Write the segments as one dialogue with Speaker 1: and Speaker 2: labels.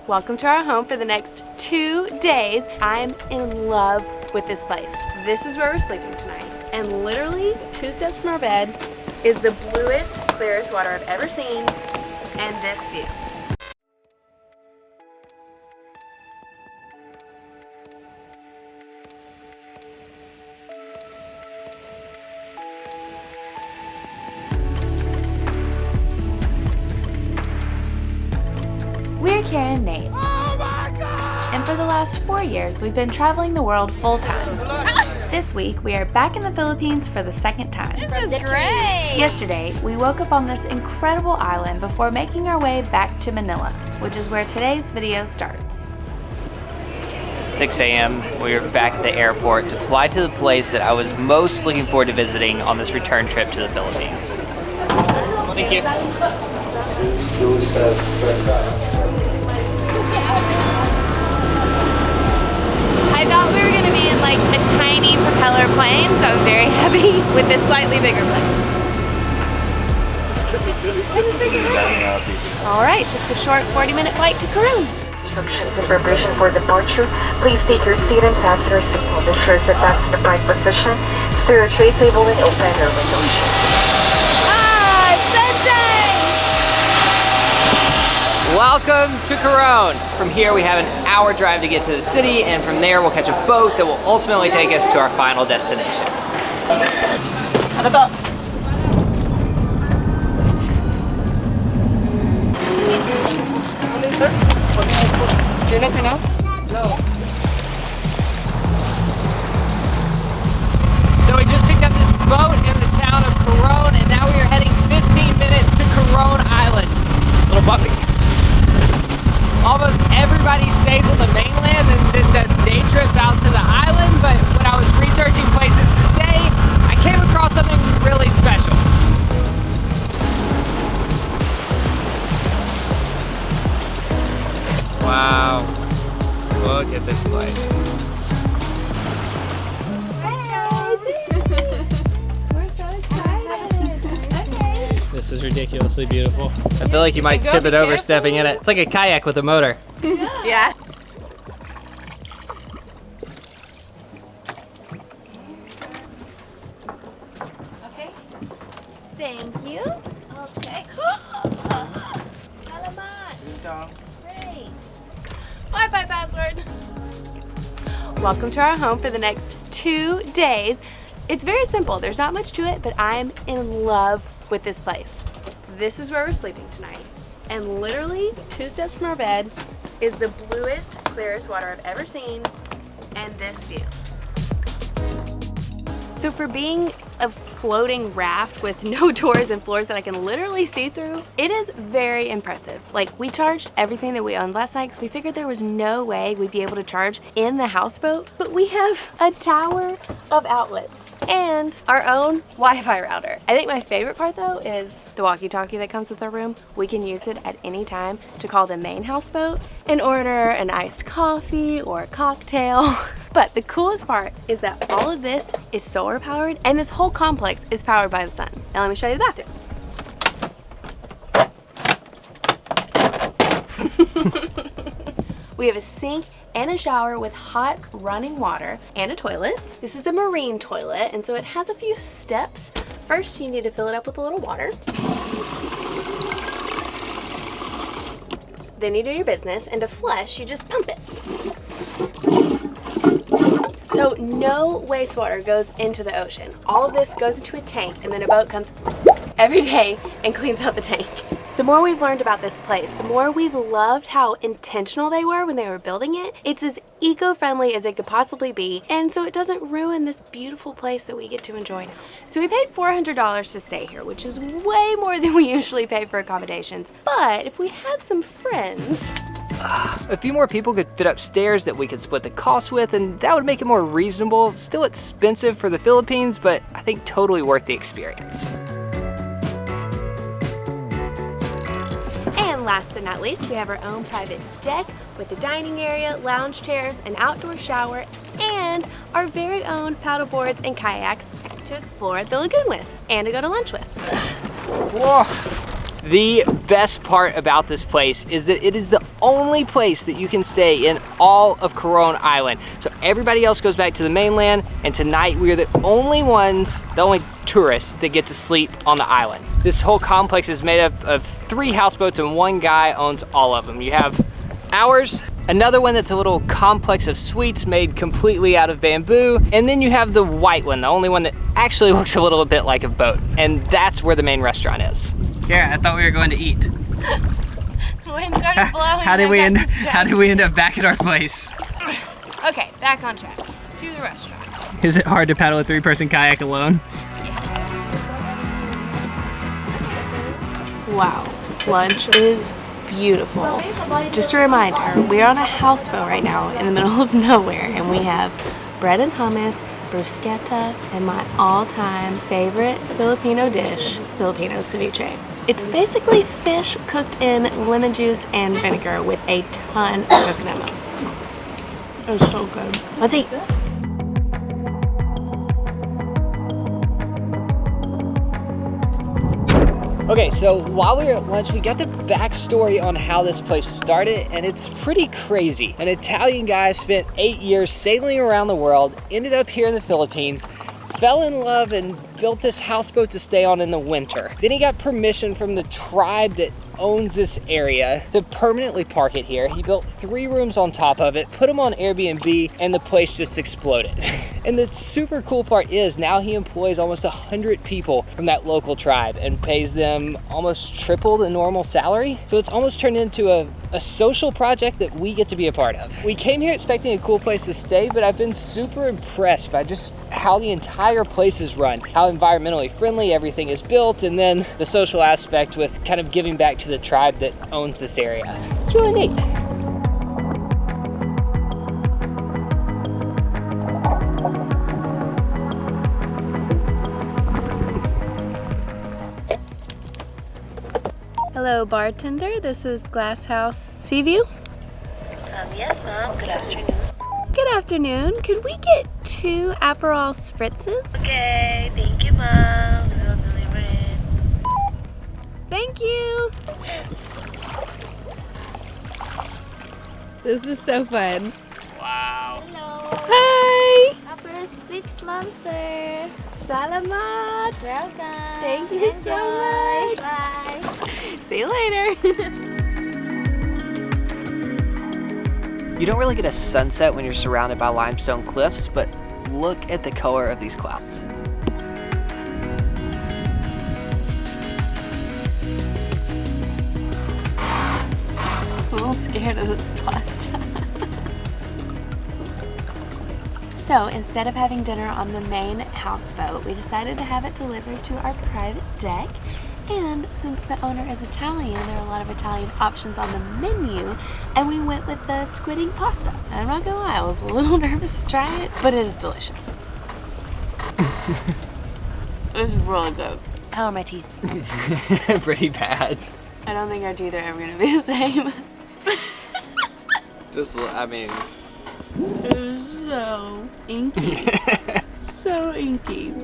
Speaker 1: Welcome to our home for the next 2 days. I'm in love with this place. This is where we're sleeping tonight. And literally 2 steps from our bed is the bluest, clearest water I've ever seen, and this view. We're Karen and Nate.
Speaker 2: Oh my God!
Speaker 1: And for the last 4 years, we've been traveling the world full-time. This week, we are back in the Philippines for the second time.
Speaker 3: This is great!
Speaker 1: Yesterday, we woke up on this incredible island before making our way back to Manila, which is where today's video starts.
Speaker 2: 6 a.m. We are back at the airport to fly to the place that I was most looking forward to visiting on this return trip to the Philippines. Thank you.
Speaker 1: I thought we were going to be in like a tiny propeller plane, so I'm very happy with this slightly bigger plane. Alright, just a short 40-minute flight to Coron.
Speaker 4: Instructions in preparation for departure. Please take your seat and fasten your seatbelt. Ensure that that's in the right position. Steer your tray table and open your window shade.
Speaker 2: Welcome to Coron. From here we have an hour drive to get to the city, and from there we'll catch a boat that will ultimately take us to our final destination. So we just picked up this boat in the town of Coron, and now we are heading 15 minutes to Coron Island. Little bumpy. Almost everybody stays on the mainland and then does day trips out to the island, but when I was researching places to stay, I came across something really special. Wow, look at this place.
Speaker 1: We're so excited.
Speaker 2: This is ridiculously beautiful. I feel like you might tip it over stepping in it. It's like a kayak with a motor.
Speaker 1: Yeah. Okay. Thank you. Okay. Salamat. Great. Wi-Fi password. Welcome to our home for the next 2 days. It's very simple. There's not much to it, but I'm in love with this place. This is where we're sleeping tonight. And literally 2 steps from our bed is the bluest, clearest water I've ever seen, and this view. So for being a floating raft with no doors and floors that I can literally see through, it is very impressive. Like, we charged everything that we owned last night because we figured there was no way we'd be able to charge in the houseboat, but we have a tower of outlets and our own Wi-Fi router. I think my favorite part though is the walkie-talkie that comes with our room. We can use it at any time to call the main houseboat and order an iced coffee or a cocktail. But the coolest part is that all of this is solar powered and this whole complex is powered by the sun. Now let me show you the bathroom. We have a sink and a shower with hot running water and a toilet. This is a marine toilet, and so it has a few steps. First, you need to fill it up with a little water. Then you do your business, and to flush, you just pump it. So no wastewater goes into the ocean. All of this goes into a tank, and then a boat comes every day and cleans out the tank. The more we've learned about this place, the more we've loved how intentional they were when they were building it. It's as eco-friendly as it could possibly be, and so it doesn't ruin this beautiful place that we get to enjoy now. So we paid $400 to stay here, which is way more than we usually pay for accommodations. But if we had some friends...
Speaker 2: A few more people could fit upstairs that we could split the cost with, and that would make it more reasonable. Still expensive for the Philippines, but I think totally worth the experience.
Speaker 1: And last but not least, we have our own private deck with a dining area, lounge chairs, an outdoor shower, and our very own paddle boards and kayaks to explore the lagoon with and to go to lunch with.
Speaker 2: Whoa, The best part about this place is that it is the only place that you can stay in all of Coron Island. So everybody else goes back to the mainland, and tonight we are the only tourists that get to sleep on the island. This whole complex is made up of 3 houseboats, and one guy owns all of them. You have ours, another one that's a little complex of suites made completely out of bamboo, and then you have the white one, the only one that actually looks a little bit like a boat, and that's where the main restaurant is. Kara, I thought we were going to eat.
Speaker 1: The wind started blowing.
Speaker 2: How did we end up back at our place?
Speaker 1: Okay, back on track. To the restaurant.
Speaker 2: Is it hard to paddle a 3-person kayak alone?
Speaker 1: Wow, lunch is beautiful. Just a reminder, we're on a houseboat right now in the middle of nowhere, and we have bread and hummus, bruschetta, and my all-time favorite Filipino dish, Filipino ceviche. It's basically fish cooked in lemon juice and vinegar with a ton of coconut milk. It's so good. Let's eat.
Speaker 2: Okay, so while we were at lunch, we got the backstory on how this place started, and it's pretty crazy. An Italian guy spent 8 years sailing around the world, ended up here in the Philippines, fell in love and built this houseboat to stay on in the winter. Then he got permission from the tribe that owns this area to permanently park it here. He built 3 rooms on top of it, put them on Airbnb, and the place just exploded. And the super cool part is now he employs almost 100 people from that local tribe and pays them almost triple the normal salary. So it's almost turned into a social project that we get to be a part of. We came here expecting a cool place to stay, but I've been super impressed by just how the entire place is run, how environmentally friendly everything is built, and then the social aspect with kind of giving back to the tribe that owns this area. It's really neat.
Speaker 1: Hello, bartender. This is Glass House Seaview.
Speaker 3: Yes, ma'am. Good afternoon.
Speaker 1: Good afternoon. Could we get 2 Aperol spritzes?
Speaker 3: Okay, thank you, ma'am. We'll deliver it.
Speaker 1: Thank you. This is so fun.
Speaker 2: Wow.
Speaker 5: Hello.
Speaker 1: Hi.
Speaker 5: Upper Splits, ma'am, sir.
Speaker 1: Salamat.
Speaker 5: Welcome.
Speaker 1: Thank you so
Speaker 5: Enjoy.
Speaker 1: much.
Speaker 5: Bye.
Speaker 1: See you later.
Speaker 2: You don't really get a sunset when you're surrounded by limestone cliffs, but look at the color of these clouds.
Speaker 1: I'm a little scared of this pasta. So instead of having dinner on the main houseboat, we decided to have it delivered to our private deck. And since the owner is Italian, there are a lot of Italian options on the menu, and we went with the squid ink pasta. And I'm not gonna lie, I was a little nervous to try it, but it is delicious. It's really good. How are my teeth?
Speaker 2: Pretty bad.
Speaker 1: I don't think our teeth are ever gonna be the same.
Speaker 2: I mean...
Speaker 1: It was so inky. So inky.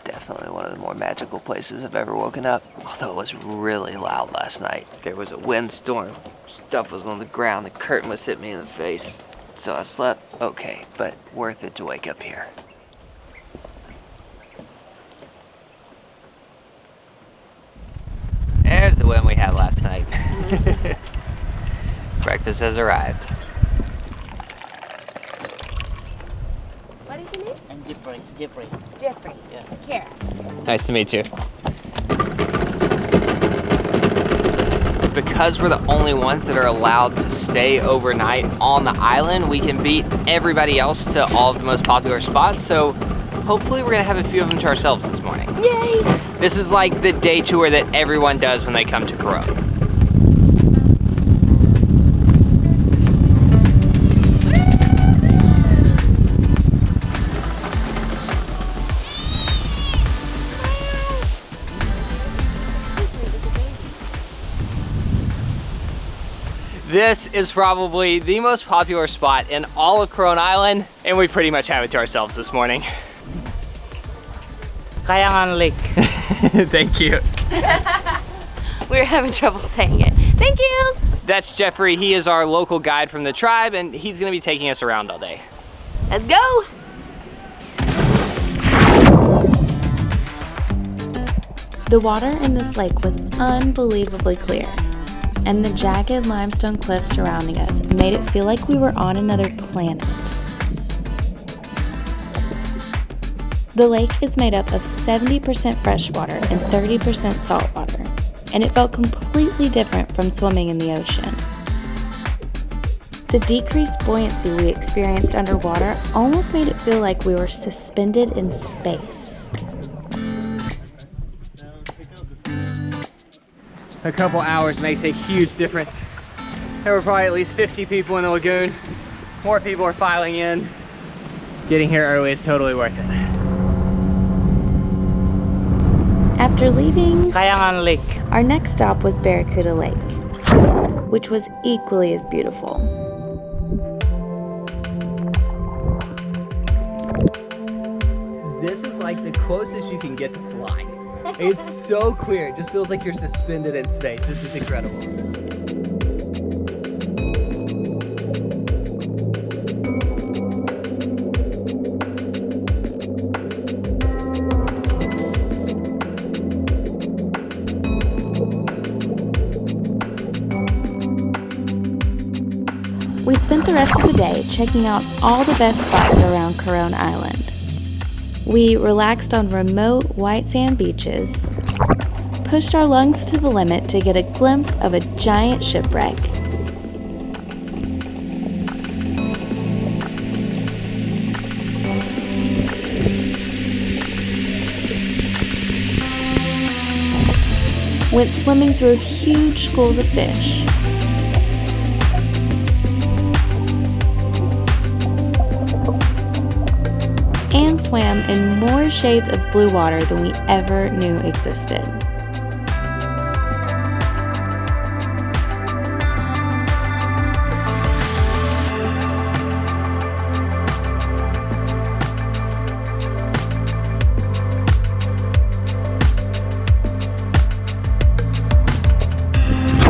Speaker 2: Definitely one of the more magical places I've ever woken up. Although it was really loud last night. There was a windstorm, stuff was on the ground, the curtain was hitting me in the face. So I slept okay, but worth it to wake up here. There's the wind we had last night. Breakfast has arrived.
Speaker 1: What is your name?
Speaker 3: And Jeffrey.
Speaker 1: Jeffrey.
Speaker 3: Yeah.
Speaker 1: Kara.
Speaker 2: Nice to meet you. Because we're the only ones that are allowed to stay overnight on the island, we can beat everybody else to all of the most popular spots, so hopefully we're gonna have a few of them to ourselves this morning.
Speaker 1: Yay!
Speaker 2: This is like the day tour that everyone does when they come to Coron. This is probably the most popular spot in all of Coron Island, and we pretty much have it to ourselves this morning.
Speaker 6: Kayangan Lake.
Speaker 2: Thank you.
Speaker 1: We were having trouble saying it. Thank you.
Speaker 2: That's Jeffrey. He is our local guide from the tribe, and he's gonna be taking us around all day.
Speaker 1: Let's go. The water in this lake was unbelievably clear, and the jagged limestone cliffs surrounding us made it feel like we were on another planet. The lake is made up of 70% freshwater and 30% saltwater, and it felt completely different from swimming in the ocean. The decreased buoyancy we experienced underwater almost made it feel like we were suspended in space.
Speaker 2: A couple hours makes a huge difference. There were probably at least 50 people in the lagoon. More people are filing in. Getting here early is totally worth it.
Speaker 1: After leaving
Speaker 6: Kayangan Lake.
Speaker 1: our next stop was Barracuda Lake, which was equally as beautiful.
Speaker 2: This is like the closest you can get to flying. It's so clear, it just feels like you're suspended in space. This is incredible.
Speaker 1: We spent the rest of the day checking out all the best spots around Coron Island. We relaxed on remote white sand beaches, pushed our lungs to the limit to get a glimpse of a giant shipwreck, went swimming through huge schools of fish, and swam in more shades of blue water than we ever knew existed.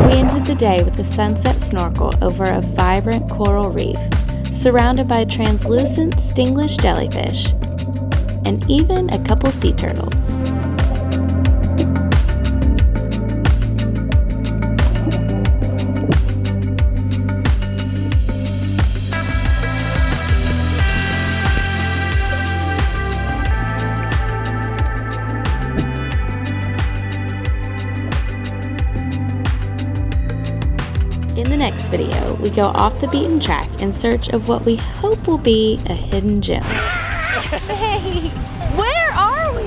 Speaker 1: We ended the day with a sunset snorkel over a vibrant coral reef, surrounded by translucent stingless jellyfish, and even a couple sea turtles. In the next video, we go off the beaten track in search of what we hope will be a hidden gem. Wait, where are we?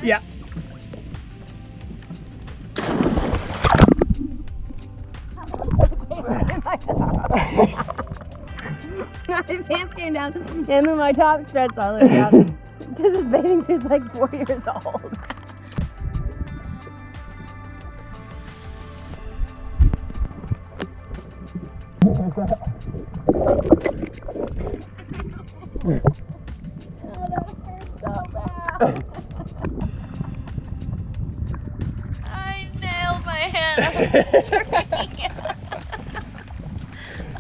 Speaker 2: Yeah.
Speaker 1: My pants came down and then my top stretched all the way down because this bathing suit's like 4 years old. I nailed my hand on the tree.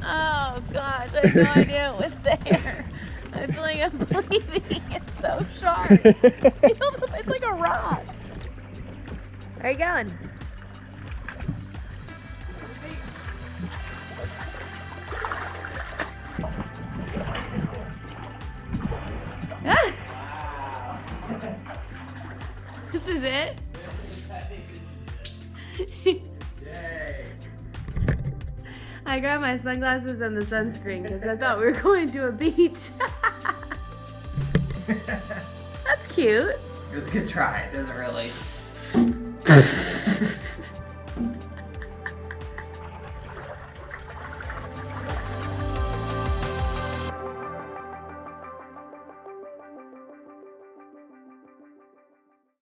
Speaker 1: Oh gosh, I had no idea it was there. I feel like I'm bleeding. It's so sharp. It's like a rock. Where are you going? Ah! This is it? I grabbed my sunglasses and the sunscreen because I thought we were going to a beach. That's cute.
Speaker 2: It was a good try. It doesn't really.